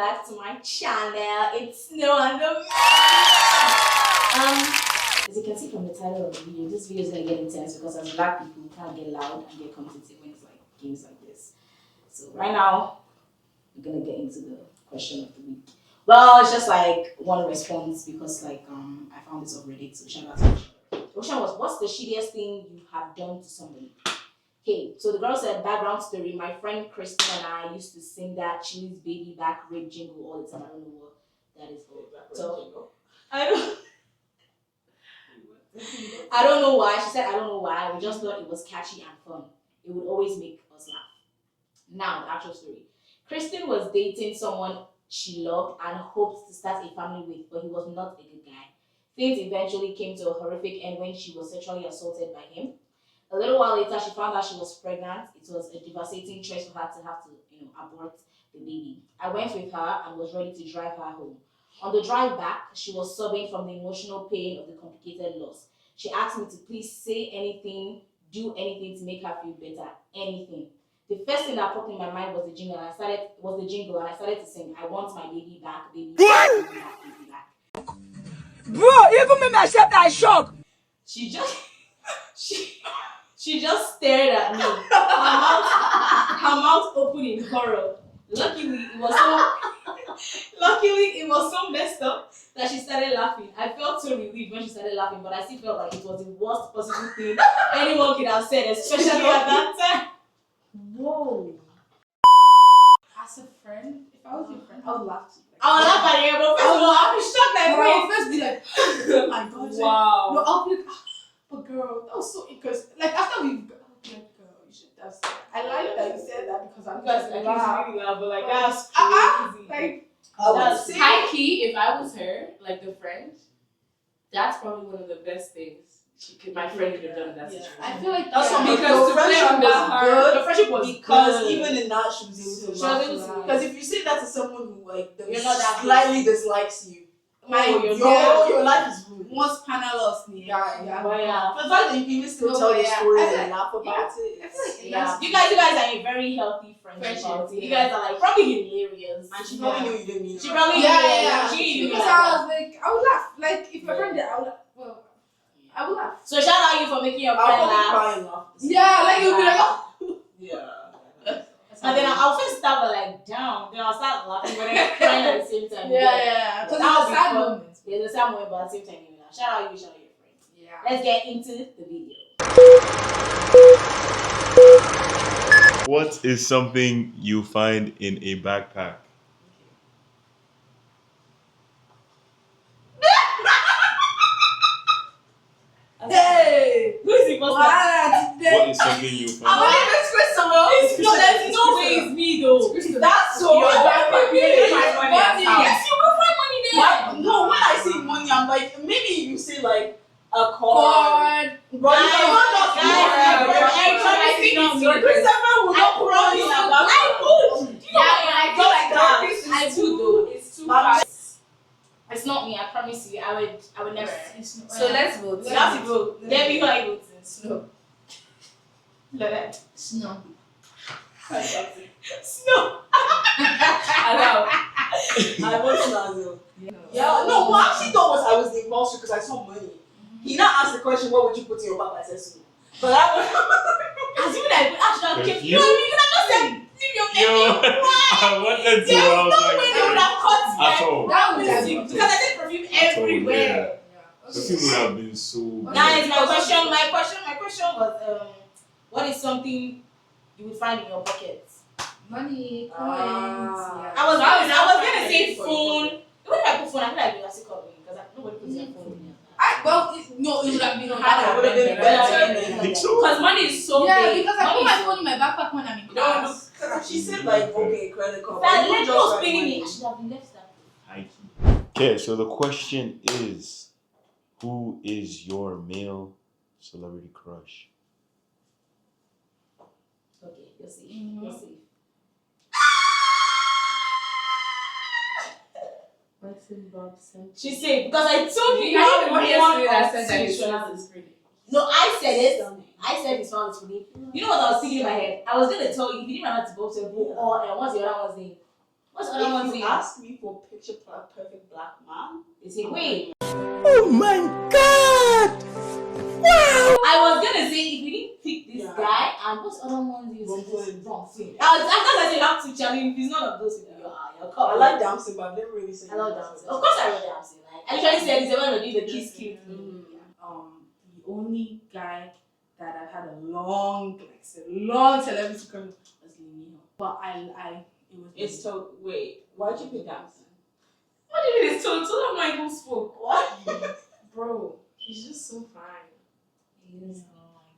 back to my channel. It's Snow and the As you can see from the title of the video, this video is gonna get intense because as black people, we can't get loud and get competitive when it's like games like this. So right now, we're gonna get into the question of the week. Well, it's just like one response because like I found this on Reddit, so shout out to the question was, what's the shittiest thing you have done to somebody? Okay, so the girl said, background story, my friend Kristen and I used to sing that Chili's baby back rib jingle all the time. I don't know what that is for. So I don't know why. She said I don't know why. We just thought it was catchy and fun. It would always make us laugh. Now, the actual story. Kristen was dating someone she loved and hoped to start a family with, but he was not a good guy. Things eventually came to a horrific end when she was sexually assaulted by him. A little while later, she found out she was pregnant. It was a devastating choice for her to have to, abort the baby. I went with her and was ready to drive her home. On the drive back, she was sobbing from the emotional pain of the complicated loss. She asked me to please say anything, do anything to make her feel better. Anything. The first thing that popped in my mind was the jingle, and I started to sing, I want my baby back, baby back, baby back, baby back. Bro, even me myself I shock. She just stared at me. Her mouth open in horror. Luckily, it was so messed up that she started laughing. I felt so relieved when she started laughing, but I still felt like it was the worst possible thing anyone could have said, especially at that time. Whoa. As a friend, if I was your friend, I would laugh too. I would laugh at you, but first of all, I'll be shocked like, I'll first be like, oh my god. Wow. No, I'll be like, but girl, that was so because like after we've got girl, you should have said. I like that you said that because I'm because just like wow. it's really loud, but like that's crazy. Like That's high key. If I was her, like the friend, that's probably one of the best things my friend could have done in that situation. I feel like That's what because to play on that hard. The friendship was because good. even in that she was able to laugh. laugh. Because if you say that to someone who like You're not that slightly dislikes you, your life is ruined. once panel lost me. Yeah. But yeah. For the fact that you can even still tell the story and laugh about it. I feel like You guys are a very healthy friendship. You guys are like probably hilarious. And she probably knew you didn't mean it. She probably She knew because I was like, I would laugh. Like if my friend did, I would laugh. Well, I would laugh. So shout out you for making your friend I'll laugh. cry and laugh. Yeah, like you'll be like, oh. Yeah. And then I'll first start but like down. Then I'll start laughing but then crying at the same time. Yeah. Because That it's a would be sad fun. moment. It's a sad moment, but at the same time, shout out you, shout out your friends. Yeah. Let's get into the video. What is something you find in a backpack? Hey! Who is Impostor? What is something you find? There's no way it's me though. That's so Your backpack, you didn't find money at house. Yes, you will find money there. No, when I say money, I'm like, maybe you say like a car. God. But you cannot just Christopher will not promise about I would. I feel like that. It's too though. It's too fast. It's not me, I promise you. I would never. So let's vote. You have to vote. Let me go vote. Snow. Let Snow. Snow. Allow. I want Snazzle. Yeah, no, what I actually thought was I was the imposter because I saw money. He now asked the question, what would you put in your bag? I said Snow. But that was Assuming I put actual gift. You- You could have just said leave your name. I wanted to. There's I was no like, way they would have caught me. at all. That would have Because been I said perfume everywhere. The people would have been so. Guys, my question was what is something you would find in your pockets? money, coins. I was gonna say phone. Even if I put phone, I feel like you have to call me because nobody puts their phone in there. It would have been It harder. would have been better. You think so? Because money is so Yeah, big. because I put my phone in my backpack when I'm in class. Because she said like, okay, credit card. That but you let just go like spinning me. I money. should have left that. High key. Okay, so the question is, who is your male celebrity crush? Okay, you'll see. You'll see. She said because I told you I you know one yesterday I of said that his situations. friend is pretty. No, I said it. I said his phone is pretty. You know what I was thinking in my head? I was gonna tell you if you didn't remember to go to go or and what's the other one's name? What's the other one If saying? you ask me for picture perfect black man, They say, wait. Oh my God! I was gonna say if we didn't pick this Yeah. guy, and what's the other one is Wrong foot. wrong foot. I said you have to challenge. If it's none of those people, you're I covered. like dancing, but I've never really seen. I love dancing. Of course, I love dancing. Like I literally said, it's when we do the kiss cute. The only guy that I had a long celebrity crush was Lee. But it was. It's so wait. Why'd you pick dancing? What do you mean it's total? I'm not even spoke. What? Bro, he's just so fine.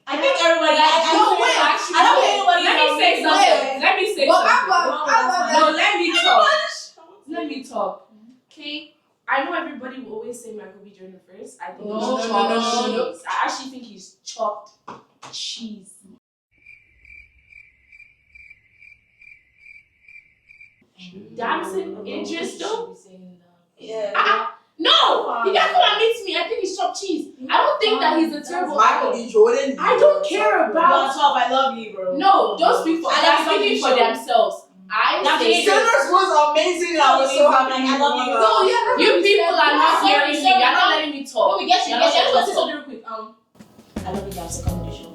I think everybody. I don't think anybody. Let me say something. Let me say something. No, let me talk. Let me talk. Okay? I know everybody will always say Michael B. Jordan first. I think No, he's no, chopped no, no, no. cheese. I actually think he's chopped cheese. Dancing interest though? Yeah. No! You can't come and meet me. I think he's chopped cheese. I don't think that he's a terrible Michael actor. B. Jordan. I don't care about. I love you, bro. No, don't speak for. I They're like speaking for something themselves. I That's say it. Sinners was amazing. I was so happy. I love you. No, yeah. you people are not Sorry, hearing me. sorry, You're not no. letting me talk. No, we get you. You're Let's not letting say me talk. something real quick. I love you, guys. Come on the show.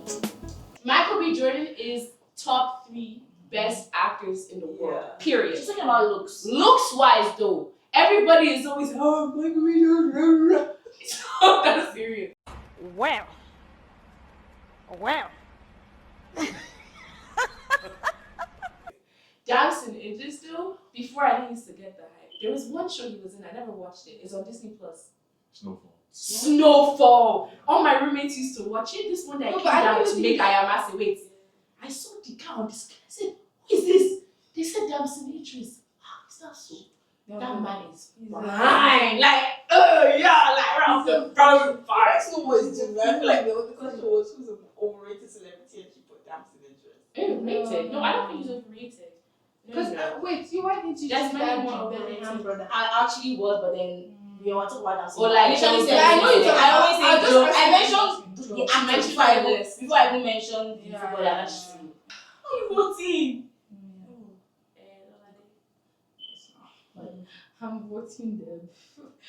Michael B. Jordan is top 3 best actors in the world. Period. She's talking about looks. Looks wise though, everybody is always Michael B. Jordan. It's not that serious. Well. Dancing ages though, before I didn't used to get the hype. There was one show he was in, I never watched it. It's on Disney Plus. Snowfall. Snowfall. All my roommates used to watch it. This one that No, came but I down don't to think- make Ayamase. Wait, I saw the guy on the screen. I said, "Who is this?" They said, "Dancing Idris." How is that so? That man is fine. Like, yeah, like right off the front fire. That's not what it's doing. I feel like the question was who's an overrated celebrity and she put dancing interest. Overrated? No, I don't think he's overrated. Because wait, why didn't you There's just many that more the overrated. Bellingham brother? I actually was, but then we were talking about dancing. Or like, I literally said, I know you talk I always about- say I'll joke. just I ask mentioned you the joke. actor mentioned before I my even- list. before I even mentioned the Yeah, footballer. yeah, That's yeah. true. How you voting? I'm voting them.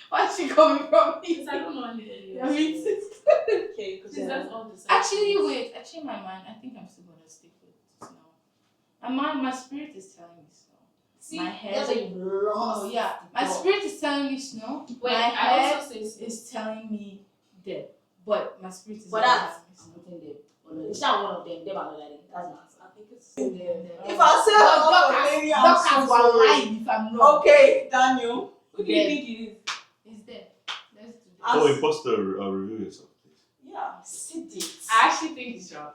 Why's she coming from me? Because I don't know anybody I else. mean, Okay, because Because that's all the actually, wait. I changed my mind. I think I'm still gonna stick with Snow. My spirit is telling me Snow. See, My head- that's why you lost. Oh yeah, my spirit is telling me Snow. Wait, my I head also say so. is telling me Deb, but my spirit is. But that's I'm voting them. It's not one of them. Them are not like that's my answer. I think it's. if I say But I'm Dorcas- a lady, I'm Dorcas so will sorry. lie if I'm wrong. Okay, Daniel. Who do you Yeah. think it is? It's there. Let's do that. Oh, Impostor, review yourself, please. Yeah, sit it. I actually think he's drunk.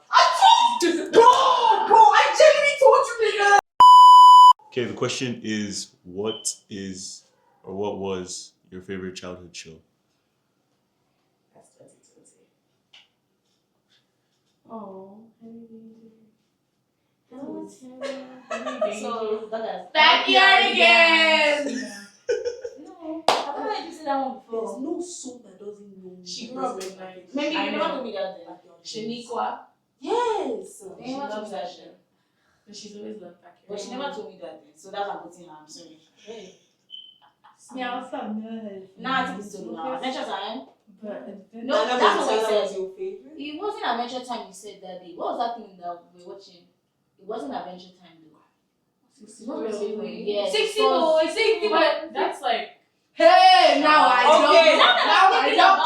Bro, I genuinely told you nigga. Okay, the question is, what was your favorite childhood show? That's 2020. Oh, So that's Backyardigans! no. I've never heard you say that one There's before. no soul that doesn't know. She grew up in like Maybe I you know. never told me that then. Shaniqua. Yes. They She never told loves me that that show. then. But she's always loved backyard. But she never told me that then. So that's why I'm putting her. I'm sorry. Yeah, also I've never heard it. Now I think it's still now. Adventure Time. But No, Nana that's what we Montana said. was your favorite. It wasn't Adventure Time you said that day. What was that thing that we were watching? It wasn't Adventure Time though. Yeah. 60 because- boys, 60 boys. But that's like Hey, now I Okay. don't. Now I don't.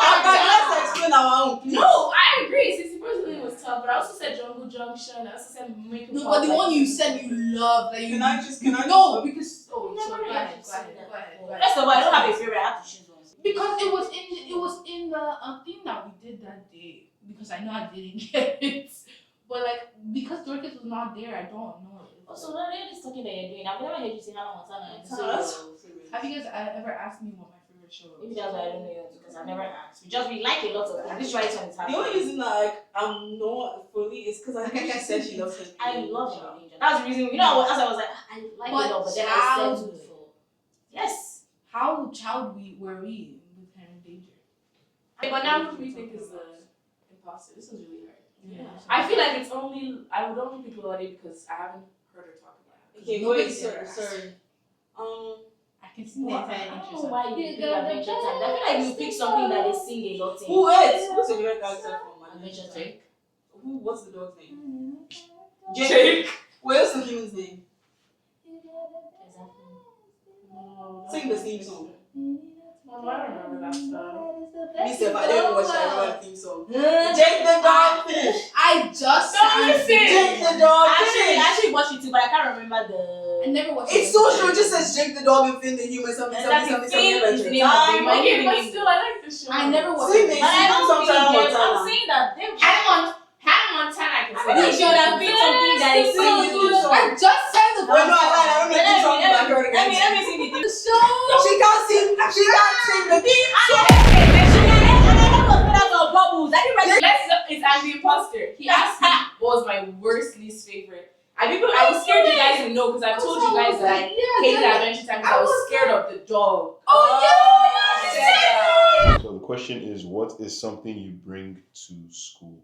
Let's explain our own. Please. no, I agree. 60 Person was tough, but I also said Jungle Junction. I also said Make No, but the one you said you love, like you. Can I just No, because Oh, so never go heard ahead, you go say ahead, that go ahead, before. go ahead. First of all, I don't have a favorite. I have to choose one. Because it was in the thing that we did that day. Because I know I didn't get it, but like because Dorcas was not there, I don't know. Also, what are this talking that you're doing? I've never heard you say Hannah Montana. Have you guys ever asked me what my favorite show is? Maybe that's why I don't know you because I've never asked. We like a lot of things. This right one is The happening. only reason like I'm not fully is because I think she said she loves her. I love Henry Danger. That's the reason. You know, as I was like, I like But it all, but then I said childhood. for yes. How child were we with Henry Danger? but now who do we think is the imposter? This is really hard. Yeah. I feel like it's only I would only pick Lorde because I haven't heard her talk about it. Okay, Nobody wait, said sorry. I can see the But entire I don't interest. know why you You pick got the Adventure Time. I feel like you pick something that they sing a lot in. Who is? Who's your favorite character from Adventure Time. Jake. Who? What's the dog's name? Jake. What's the human's name? Exactly. Sing the theme song. Well, I don't remember that song. Listen, I don't watch I remember the theme song. Jake the dog fish. I just Don't listen. Jake the dog I fish. actually watched it too, but I can't remember the. I never watched It's so true. It just says Jake the dog and Finn the human. Something. Finn is Adventure name of the Time. movie. Okay, but still, I like the show. I never watched Sing it. it. But I don't think Sometime I'm Montana. saying that they Hannah Montana, I can I think it should have been something that is so good. I just sang the Wait, no, I lied. I don't know if you talking about her Let again. me see the thing. show. She can't sing. She can't sing the theme song. It's the Impostor. He asked me what was my worst least favorite. I was scared you guys would know because I told you guys that I hated Adventure Time because I was scared of the dog. So the question is, what is something you bring to school?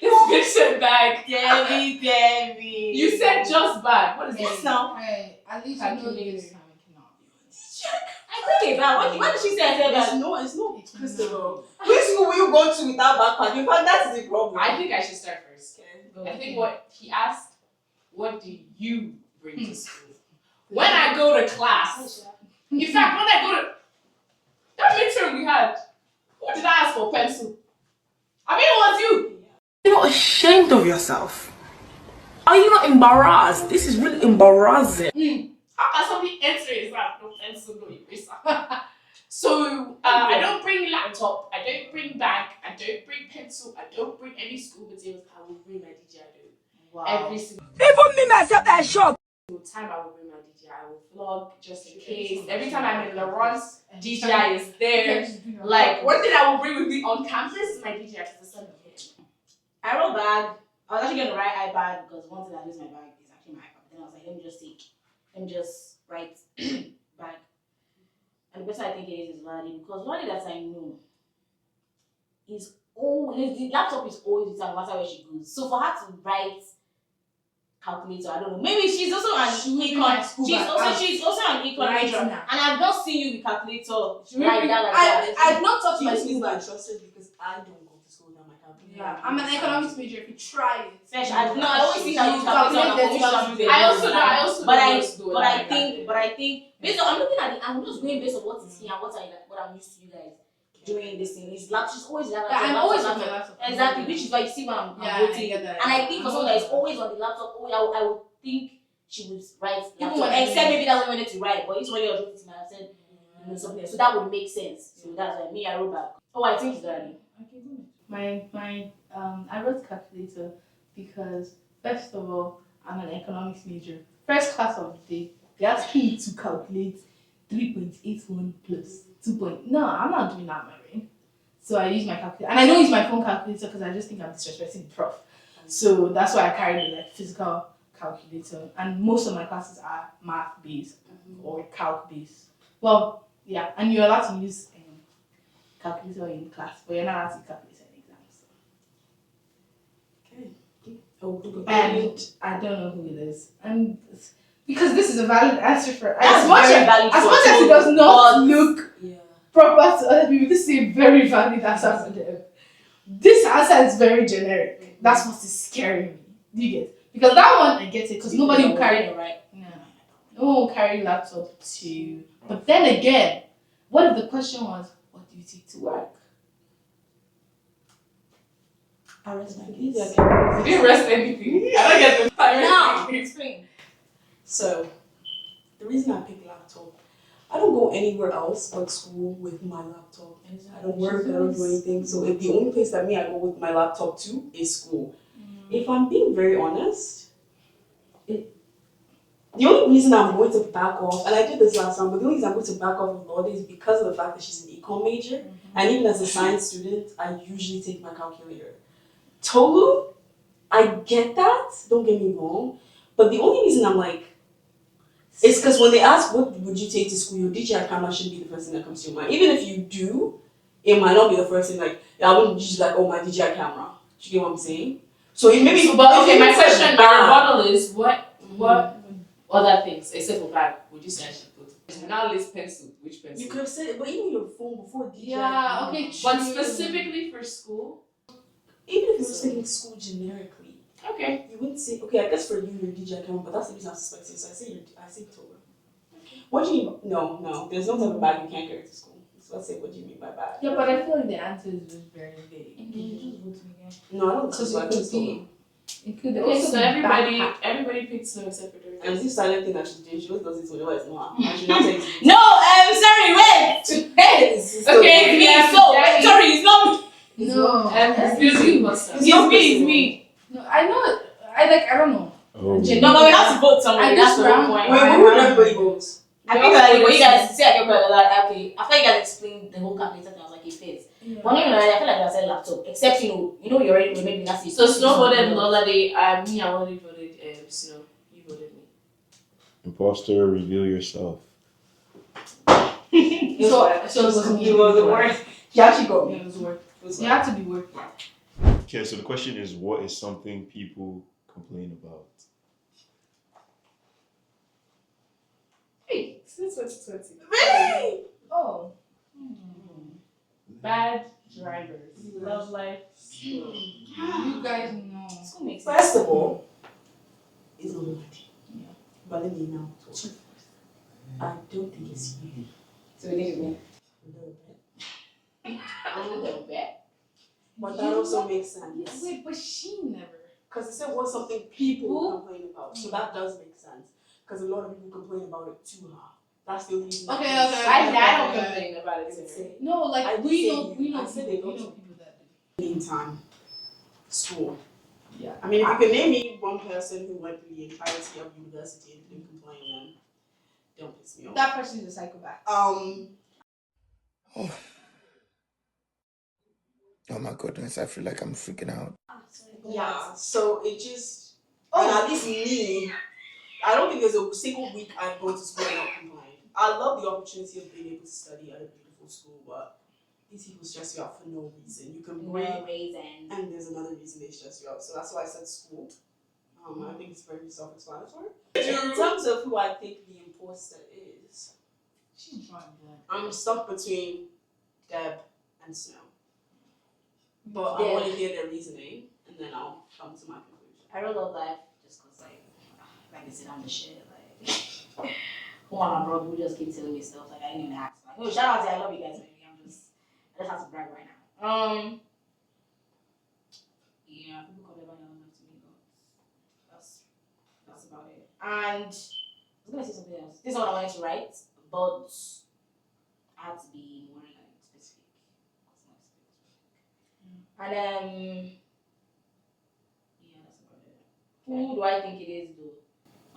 This bitch said bag. Debbie. You said just bag. What is this now? Hey, at least you know Calculator. this time it cannot be. I think about what did she say? I said It's bag. no, it's not. It's Christopher. not. Which school will you go to without backpack? In fact, that's the problem. I think I should start first. I think what he asked, what do you bring to school? When I go to class, in fact, when I go to that midterm we had, who did I ask for pencil? I mean, it was you. You're not ashamed of yourself. Are you not embarrassed? This is really embarrassing. How can somebody enter it? It's like no pencil, no eraser. So I don't bring laptop, I don't bring bag, I don't bring pencil, I don't bring any school materials. I will bring my DJI. Wow. Every single Even me myself, I shocked. time I will bring my DJI. I will vlog just in case. Every time I'm in Laurent's, DJI is there. Like one thing I will bring with me on campus is my DJI to the sun here. I wrote bag. I was actually gonna write iPad because one thing I lose my bag is actually my iPad. But then I was like, let me just write bag. And the person I think it is Ladi because Ladi that I know is always the laptop is always with her no matter where she goes. So for her to write calculator, I don't know. Maybe she's also an econ. She's also an econ major, and I've not seen you with calculator like that. I've not touched my My school school I bag. trusted because I don't go to school without my calculator. Yeah, I'm an economics major. If you try it, I always see how you calculate. I also But I think based on I'm looking at it, I'm just going based on what is here and what I'm used to you guys doing this thing. It's laptop. She's always laptop. I'm always on my laptop. Exactly, which is why you see why I'm voting. And I think for someone that is always on the laptop, I would think she would write laptop. Except maybe that's what I wanted to write, but it's when you're doing I said something else. So that would make sense. So that's why I wrote back. Oh, I think it's Daddy. I wrote calculator because first of all, I'm an economics major. First class of the day, they asked me to calculate 3.81 plus 2. No, I'm not doing that, my brain. So I use my calculator, and I don't use my phone calculator because I just think I'm disrespecting the prof. So that's why I carry the physical calculator, and most of my classes are math based or calc based. Well, yeah, and you're allowed to use calculator in class, but you're not allowed to use calculator in exams. And I don't know who it is, and because this is a valid answer for as much as it does not look proper to other people, this is a very valid answer for them. This answer is very generic. That's what is scaring me. Do you get? Because that one I get it because nobody will carry it, right? No one will carry laptop to. But then again, what if the question was, what do you take to work? I rest my case. You didn't rest anything. I don't get the time. Now, explain. So, the reason I pick laptop, I don't go anywhere else but school with my laptop. I don't work, I don't do anything. So, if the only place that I go with my laptop to is school. If I'm being very honest, the only reason I'm going to back off, and I did this last time, but the only reason I'm going to back off of Lorde is because of the fact that she's an econ major. And even as a science student, I usually take my calculator. Tolu, I get that, don't get me wrong, but the only reason I'm like, it's because when they ask what would you take to school, your DJI camera shouldn't be the first thing that comes to your mind. Even if you do, it might not be the first thing, like, I wouldn't just like, oh, my DJI camera. Do you get what I'm saying? So it maybe. But okay, my if it's question, my bad- rebuttal is what other things except for bag would you say I should put? Now list pencil. Which pencil? You could have said it, but even your phone before DJ. Yeah, okay, But true. specifically for school. Even if you were saying school generically, Okay. you wouldn't say, okay, I guess for you, your DJ account, but that's the reason I'm suspecting. So I say Toga. What do you mean? No, there's no type of bag you can't carry to school. So let's say, what do you mean by bag? Yeah, but I feel like the answer is just very vague. Can you just vote me again? No, I don't Because think so. I it just could told be. It could. Okay, also so be everybody picked Snow except for Dory. And this silent thing that she's doing, she always does this whenever it's not. I should not say it. No, sorry, wait. Wait. Okay, me. So, sorry, it's not me. No, Excuse me, Impostor. It's me. no, I know. I don't know. Oh. No, but we have to vote somewhere. I That's just the whole ran- point. Wait, who would everybody vote? I think like when you guys say I get like okay, after you guys explained the whole calculator thing, I was like, it fits. Yeah. But no, I feel like I said laptop, except you already maybe that's it. So Snow voted Lolade. Me, I only voted Snow. You voted me. Imposter, reveal yourself. So it was me. It was the worst. She actually got me. It was work. You have to be working. Okay, so the question is, what is something people complain about? Hey, since 2020. Really? Oh. Bad drivers. Love life. You guys know. School makes sense. First of all, it's a lot. Yeah. But let me now talk. I don't think it's you. So it is me. A little bit. A little bit. But that also makes sense. Wait, but she never. Because it said what's something people complain about. So that does make sense. Because a lot of people complain about it to her. That's the only reason. Okay. I don't complain about it. It's Anyway. No, like I we say know you. I said they people don't. people that do. Meantime, school. Yeah. I mean, if you can name me one person who went through the entirety of university and didn't complain, then don't piss me off. That person is a psychopath. Oh my goodness, I feel like I'm freaking out. Yeah. So it just, and at least me, I don't think there's a single week I've gone to school and not complained. I love the opportunity of being able to study at a beautiful school, but these people stress you out for no reason. You can break, No reason. and there's another reason they stress you out. So that's why I said school. I think it's very self-explanatory. In terms of who I think the imposter is, She's drawing blood. I'm stuck between Deb and Snow. But I Yeah. want to hear their reasoning, and then I'll come to my conclusion. I really love life just because like I sit on the shit like one of my brother who just keep telling me stuff like I didn't even ask. Like, oh, shout out to you, I love you guys, baby. I just have to brag right now. Yeah, people call everybody else to me, but that's about it. And I was gonna say something else. This is what I wanted to write, but I had to be more like specific. And yeah, that's about it. Who do I think it is though?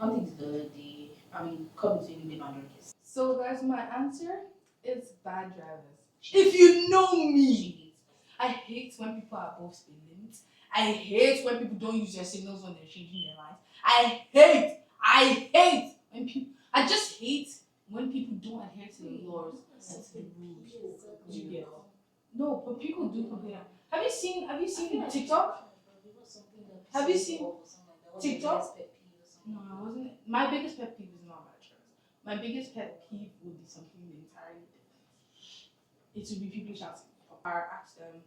I don't think it's come between the minorities. So guys, my answer is bad drivers. If you know me, I hate when people are above speed limits. I hate when people don't use their signals when they're changing their lines. I hate when people. I just hate when people don't adhere to the laws and to the rules. You get? No, but people do complain. Have you seen TikTok? Have you seen TikTok? No, I wasn't. My biggest pet peeve is not bad drivers. My biggest pet peeve would be something entirely different. It would be people shouting. Or ask them,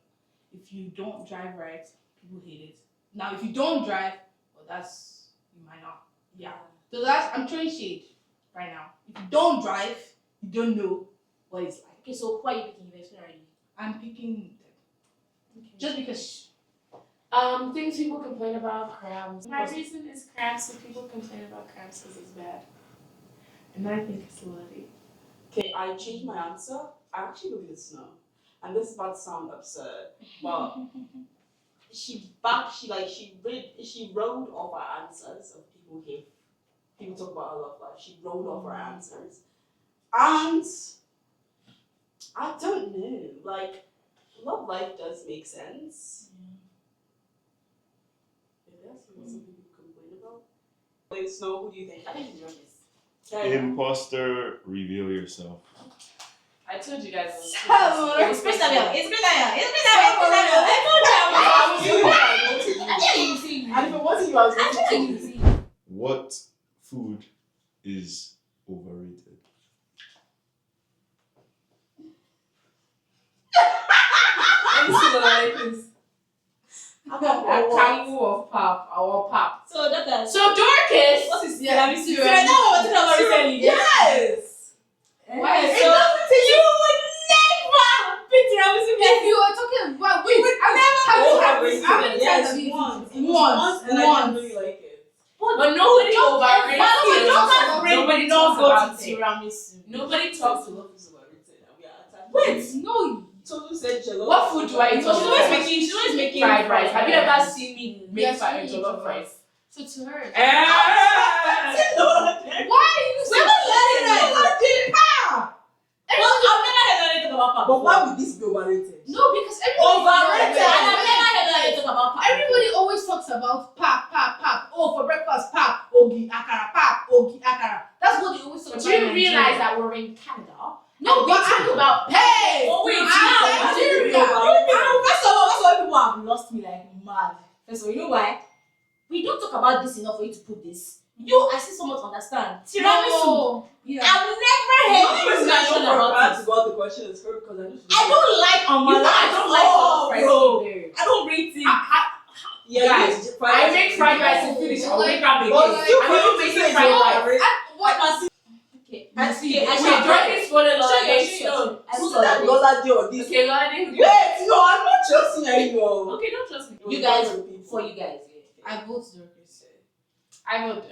if you don't drive right, people hate it. Now, if you don't drive, well, that's, you might not. Yeah. So I'm throwing shade right now. If you don't drive, you don't know what it's like. Okay, so who are you picking? You've explained already. I'm picking them. Just because. Things people complain about cramps. My reason is cramps. So people complain about cramps because it's bad, and I think it's slutty. okay, I changed my answer. I actually believe it's Snow. And this is about to sound absurd, but she wrote off her answers of people talk about her love life. She wrote off her answers. And I don't know, like love life does make sense. If that's what some people complain about. Wait, Snow, who do you think? I think it's yours. Okay. Imposter, reveal yourself. I told you guys. It's Christabel. It's Christabel. It's Christabel. I told you I was going to. I think you see. And if it wasn't you, I was going to I think you see. What food is overrated? Let me see what I like this. A kangu of pap, our pap. So that is. So Dorcas. What is Yeah, tiramisu? So I know what we're talking about recently. Yes! Why is So you would never pick tiramisu. If you were talking about wait, I never have this. How many times have you once. eaten it? Once, and I didn't really like it. But nobody overrates it. Nobody talks go about to it. tiramisu. Nobody talks about Wait, No. Tolu said jollof. What food do I eat? She's always making fried rice. Have you ever seen me make Yes, fried we eat jollof jollof. rice? So to her. Eh. Why are you We're not learning that. Well, I've never heard anything about pap. But why would this be overrated? No, because everybody Overrated. And I've never heard anything about pap. Everybody always talks about pap. Oh, for breakfast, pap, ogi, akara, pap, ogi, akara. That's what they always talk about. Do you in realize Nigeria. that we're in Canada? No, we but talk I'm about hey. Oh wait, I'm now Nigeria. First of all, that's why people have lost me like mad. First of all, you know why? We don't talk about this enough for you to put this. I see so much understand. Tiramisu. No. Yeah. I've never heard you mention about it. about the question is her because I don't like amala. I don't like fried bro. food. I don't rate it. Guys, I make fried rice and finish. I'll make ramen But again. you I'm not making fried rice. What? Okay. Okay, I Dorcas for the Sure. So that Lola did or this. Okay, Lord, Wait, no, I'm not trusting anymore. okay, don't trust me. You guys, for you guys. I vote Dorcas. I would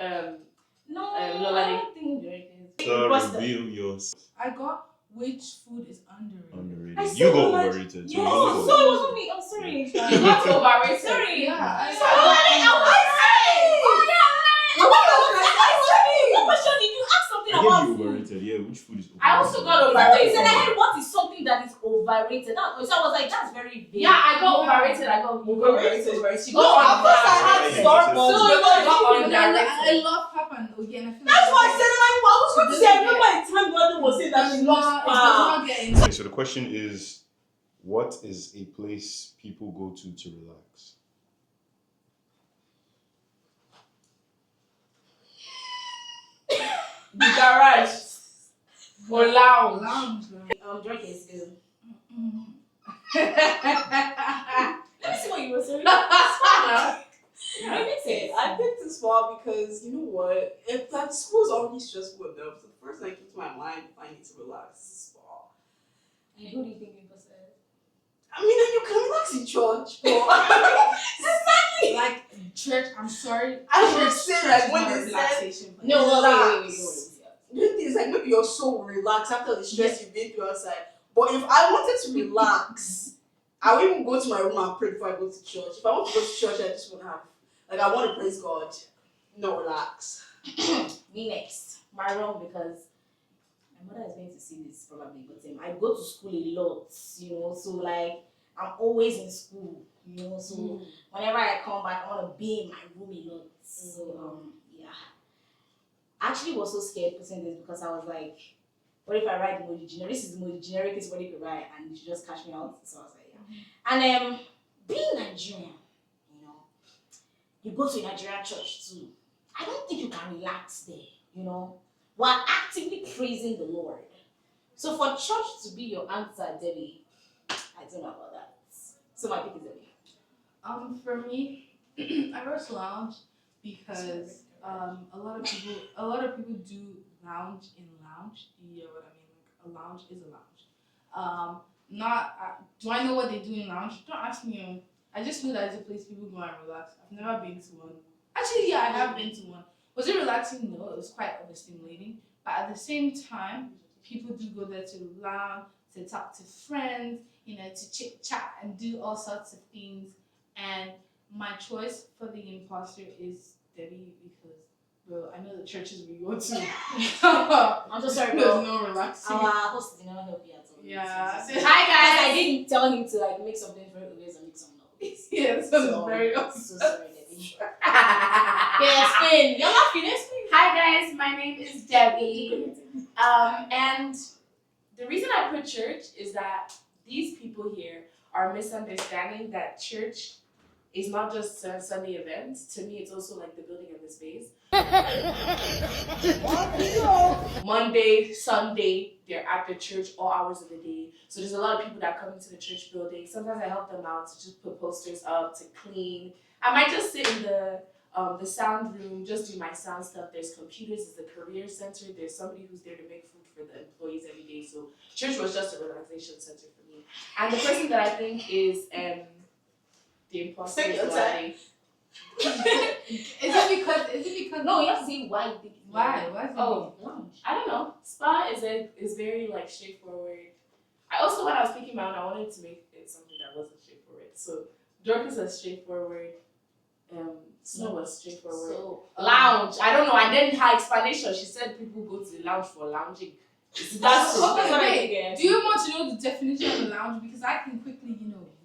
No, Lola, I don't think there is. So Imposter. reveal yours. I got which food is underrated. Underrated. I You said got like- overrated. So No, you so go. it wasn't me. I'm sorry. You got overrated. Sorry. Yeah. What question did you ask something I about gave you food? overrated. Yeah, which food is overrated? I also got He overrated. said I heard what is something that is overrated. So I was like, that's very vague. Yeah, I got overrated. I got overrated. She No, got at first I had underrated. Starbucks. So it got I underrated. love pap and ogi and I feel That's like why I said I was going to say. I remember a time London was saying that she loves it does pap. not get into Okay, so the question is, what is a place people go to relax? The garage. Or lounge. lounge. Drink is good. Mm. Let me see what you were saying. I picked this spot because you know what? If that school's already stressful enough, so the first thing that came to my mind if I need to relax is a spa. And who do you think Imposter is? I mean, you can relax in church, but Like church, I'm sorry. I would Church say is like when not they said relaxation. No, wait. the thing is like maybe you're so relaxed after the stress you've been through outside. But if I wanted to relax, I would even go to my room and pray before I go to church. If I want to go to church, I just want to have I want to praise God, not relax. Me next. My wrong because my mother is going to see this probably, but I go to school a lot, so like I'm always in school, so whenever I come back, I want to be in my room a lot. So yeah. I actually was so scared putting this because I was like, what if I write the most generic? This is the most generic thing somebody could write and you should just catch me out. So I was like, yeah. And being Nigerian, you go to a Nigerian church too. I don't think you can relax there, while actively praising the Lord. So for church to be your answer, Debbie, I don't know about that. So my pick is Debbie. For me, I wrote lounge because a lot of people do lounge in lounge. You know what I mean? Like a lounge is a lounge. Do I know what they do in lounge? Don't ask me. I just know that it's a place people go and relax. I've never been to one. Actually, yeah, I have been to one. Was it relaxing? No, it was quite overstimulating. But at the same time, people do go there to lounge, to talk to friends, to chit chat and do all sorts of things. And my choice for the imposter is Debbie because, well, I know the churches we go to. I'm so sorry, There's bro. no relaxing. Our host did not help you at all. Yeah. Hi guys, I didn't tell him to like make something for ways and make some noise. Yeah, this was very I'm so sorry, Debbie. Yeah, explain. You're laughing. Explain. Hi guys, my name is Debbie. And The reason I put church is that these people here are misunderstanding that church is not just a Sunday event. To me, it's also like the building and the space. Monday, Sunday, they're at the church all hours of the day. So there's a lot of people that come into the church building. Sometimes I help them out to just put posters up, to clean. I might just sit in the sound room, just do my sound stuff. There's computers, there's a career center, there's somebody who's there to make food for the employees every day. So church was just a relaxation center for me. And the person that I think is the imposter is Lade. Is it because No, you have to say why you think it's why? Lade. Why is it Oh, lounge. I don't know. Spa is very like straightforward. I also, when I was picking my own, I wanted to make it something that wasn't straightforward. So Dorcas was straightforward. Snow was straightforward. So, Lounge. I don't know. And then her explanation, she said people go to the lounge for lounging. That's Okay, what I wait. think. Yeah. Do you want to know the definition of a lounge? Because I can quickly,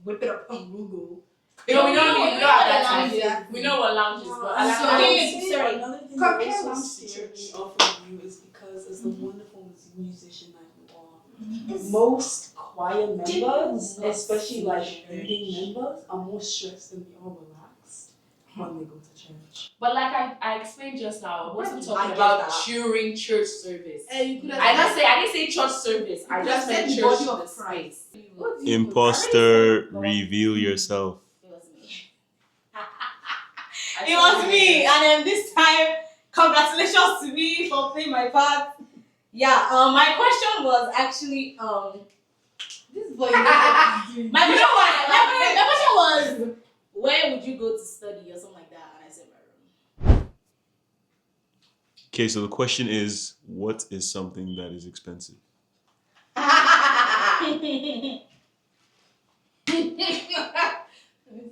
whip it up on Google. We don't have that lounge time. is. We know what lounge is, but So- Another thing Sorry. that Compare also lounge to scared church. me off of you is because as the wonderful musician that you are, most choir members, especially like leading members, are more stressed and more relaxed when they go to church. But like I explained just now, I wasn't I talking get about that. during church service. You could have I didn't say church service. I could just have meant said church body of the Christ. space. What do you Imposter, reveal yourself. It was me. I It was said me, and then this time, congratulations to me for playing my part. Yeah, my question was actually This boy knows what he's doing. my question was where would you go to study or something like that, and I said my room. Okay, so the question is, what is something that is expensive? Let me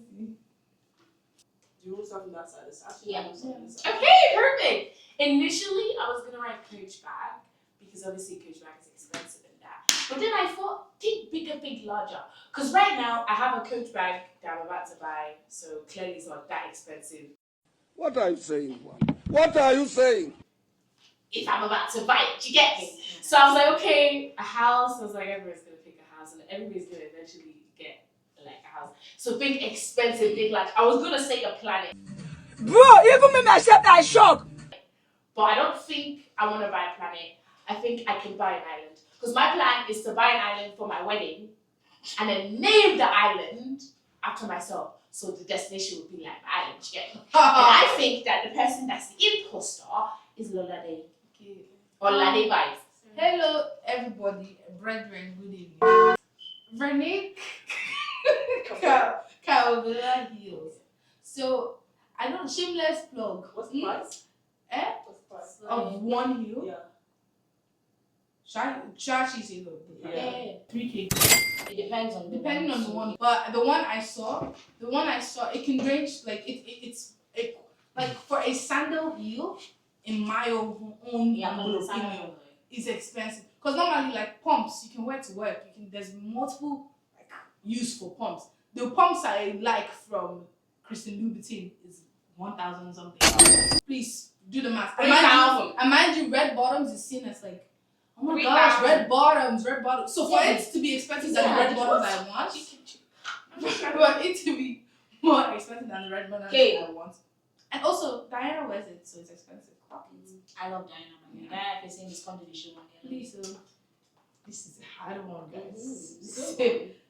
see. Do you want to start from that side? It's actually Yeah. on this side. Okay, perfect. Initially, I was gonna write coach bag because obviously coach bag is expensive and that. But then I thought, think bigger, think larger. Because right now I have a coach bag that I'm about to buy, so clearly it's not that expensive. What are you saying? What are you saying? If I'm about to buy it, you get me? So I was like, okay, a house. I was like, everybody's gonna pick a house, and everybody's gonna eventually get like a house. So think expensive, think like I was gonna say a planet. Bro, even me myself, I shock. But I don't think I want to buy a planet. I think I can buy an island. Because my plan is to buy an island for my wedding and then name the island after myself. So the destination would be like my island, you get me? And I think that the person that's the imposter is Lolade. Okay. Or Lade vibes. Hello, everybody, brethren, good evening. Renee Calvilla Hills. So, I don't, shameless plug. What's the price? What's the price? Of one hill? Yeah. Shashi say look. Yeah. 3K. It depends on the Depending on the one. But the one I saw, it can range like it's like for a sandal heel, in my own opinion, is expensive. Because normally like pumps you can wear to work. There's multiple like use for pumps. The pumps I like from Christian Louboutin is 1,000 something. Please do the math. And mind you, red bottoms is seen as like, oh my gosh, 3,000. red bottoms. So for it to be expensive than the red bottoms I want, for it to be more expensive than the red bottoms I want. And also, Diana wears it, so it's expensive. I love Diana. Diana, if you're saying this, come to the show. Please, this is a hard one, guys. This is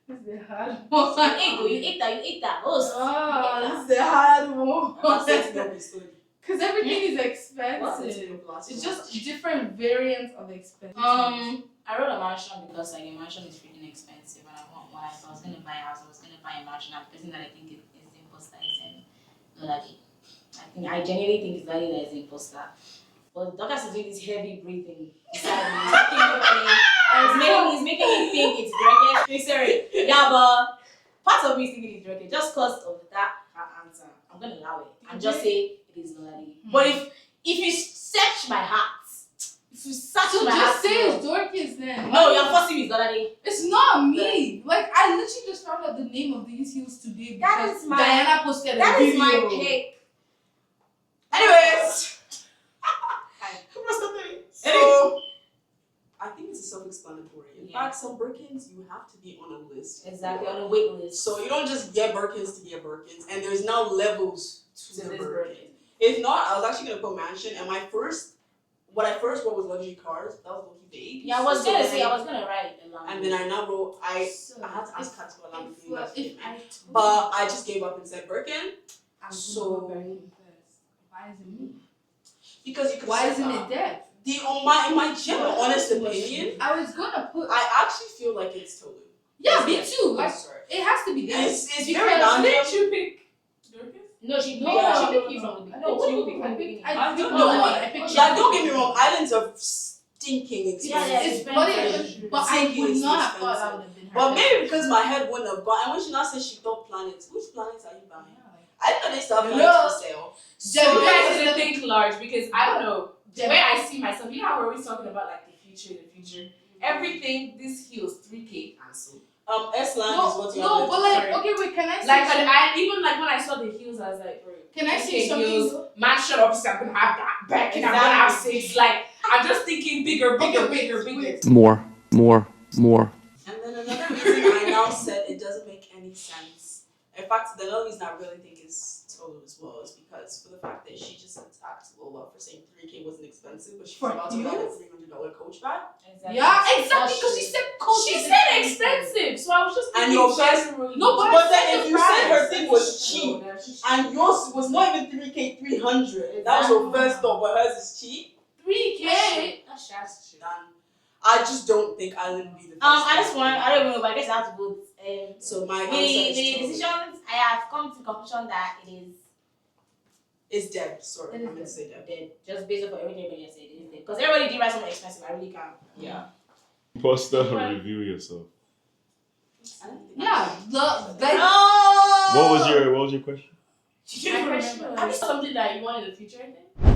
You a hard one. ate that. Oh, this is a hard one. That's setting up the story. Because everything is What's expensive. setting up last It's one? just different variants of expensive. I wrote a mansion because like a mansion is freaking expensive, and I was gonna buy a house, I was gonna buy a mansion. And the person that I think is the imposter is Lolade. I genuinely think it's Lolade that is the imposter. But Dorcas is doing this heavy breathing. He's making me think it's Dorcas. Sorry. Yeah, but part of me is thinking it's Dorcas just because of that her answer. I'm gonna allow it and just say it is Lolade. But if you search my heart, if you search So my heart, just say it's Dorcas then. no, you're forcing me, it's Lolade. It's not me. Like I literally just found out the name of these heels today That because is my- Diana posted That a is video. my pick. Anyways. So, I think it's self-explanatory. self-explanatory. In Yeah. fact, some Birkins you have to be on a list. Exactly, on a wait list. So you don't just get Birkins to get Birkins, and there's now levels to the this Birkin. Birkin. If not, I was actually gonna put mansion, and what I first wrote was luxury cars. That was lucky baby. Yeah, I was gonna write a long And then I now wrote I had to ask her to allow me to do that, but I just gave up and said Birkin. I'm So- gonna go Birkin first. Why is it me? Because you could Why set isn't up. it there? In my general honest opinion, I was gonna put. I actually feel like it's Tolu. Yeah, me too. Like it has to be there. It's very Because random. Didn't you pick Dorcas? No, she No, she picked you from the beginning. No, What do you no, pick from the beginning? I don't picked know. no one. I picked Like, don't get me wrong, islands are stinking Yeah, expensive. It's bloody expensive, but I would not have thought that would have been her. But first maybe choice. because my head wouldn't have gone. And when she now says she thought planets, which planets are you buying? Yeah, like- I didn't know they still have Hello? planets for sale. So you guys didn't think large because I don't know. The Gem- way I see myself, you know how we're always talking about like the future. Everything, this heels 3K and so. S-Land is No, what you no, have but left. like, okay, wait, can I say Like something? even like when I saw the heels, I was like, bro, Can I say 3K something? heels, mansion obviously I'm gonna have that back and I'm gonna have 6. Like I'm just thinking bigger. Wait. More. And then another reason I now said it doesn't make any sense. In fact, the only reason I really think is Tolu as well is because for the fact that she just attacked Lola for saying 3K wasn't expensive, but she's For about to buy a heels? $300 coach bag. Exactly. Yeah, exactly, because she said coach. She said expensive, so I was just And thinking your she first- hasn't really- No, but But I then said if the you said her price. thing was cheap, and yours was not even 3K 300, that was your first thought, but hers is cheap. 3K. That's shit. Then I just don't think Island would be the first. I don't even know, but I guess I have to vote. So my The answer is Tolu. decisions, I have come to the conclusion that it is Is Deb. Sorry, It I is meant to say Deb. dead. Just based off of everything everybody has said, it is dead. Because everybody did write something expensive, I really can't. Yeah. Imposter, review yourself. I don't think Yeah, What was your question? My question remember. was something that you want in the future, I think.